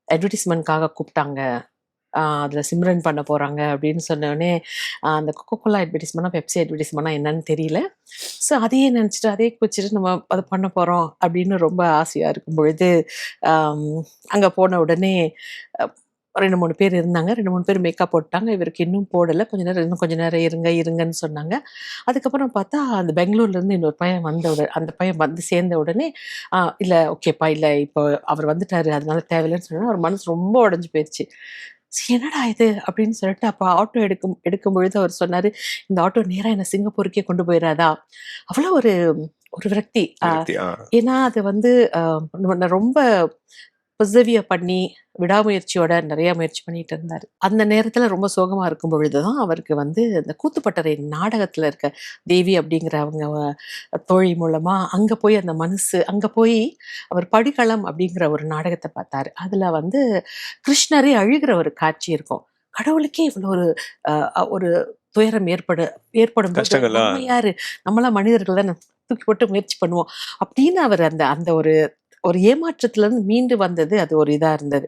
அட்வர்டைஸ்மெண்ட்காக கூப்பிட்டாங்க. அதில் சிம்ரன் பண்ண போகிறாங்க அப்படின்னு சொன்னோடனே அந்த கொக்கோ கோலா அட்வர்டைஸ்மெண்ட்னா பெப்சி அட்வர்டைஸ்மெண்ட்னா என்னன்னு தெரியல. ஸோ அதையே நினச்சிட்டு அதே வச்சுட்டு நம்ம அதை பண்ண போகிறோம் அப்படின்னு ரொம்ப ஆசையாக இருக்கும் பொழுது அங்கே போன உடனே 2-3 பேர் இருந்தாங்க. 2-3 பேர் மேக்கப் போட்டாங்க. இவருக்கு இன்னும் போடலை. இன்னும் கொஞ்ச நேரம் இருங்க இருங்கன்னு சொன்னாங்க. அதுக்கப்புறம் பார்த்தா அந்த பெங்களூர்லேருந்து இன்னொரு பையன் அந்த பையன் வந்து சேர்ந்த உடனே இல்லை ஓகேப்பா இல்லை இப்போ அவர் வந்துட்டாரு அதனால தேவையில்லைன்னு சொன்னா அவர் மனசு ரொம்ப உடஞ்சு போயிடுச்சு. என்னடா இது அப்படின்னு சொல்லிட்டு அப்போ ஆட்டோ எடுக்கும் பொழுது அவர் சொன்னாரு, இந்த ஆட்டோ நேரா என்ன சிங்கப்பூருக்கே கொண்டு போயிடாதா? அவ்வளோ ஒரு ஒரு விரக்தி. ஏன்னா அது வந்து ரொம்ப பெர்செவியர் பண்ணி விடாமுயற்சியோட நிறைய முயற்சி பண்ணிட்டு இருந்தாரு. அந்த நேரத்துல ரொம்ப சோகமா இருக்கும் பொழுதுதான் அவருக்கு வந்து இந்த கூத்துப்பட்டறை நாடகத்துல இருக்க தேவி அப்படிங்கிறவங்க தோழி மூலமா அங்க போய் அந்த மனசு அங்க போய் அவர் படிகளம் அப்படிங்கிற ஒரு நாடகத்தை பார்த்தாரு. அதுல வந்து கிருஷ்ணரே அழுகிற ஒரு காட்சி இருக்கும். கடவுளுக்கே இவ்வளவு ஒரு துயரம் ஏற்படும் போது நம்ம யாரு, நம்மளாம் மனிதர்கள் தானே, தூக்கி போட்டு முயற்சி பண்ணுவோம் அப்படின்னு அவர் அந்த அந்த ஒரு ஒரு ஏமாற்றத்துல இருந்து மீண்டு வந்தது அது ஒரு இதா இருந்தது.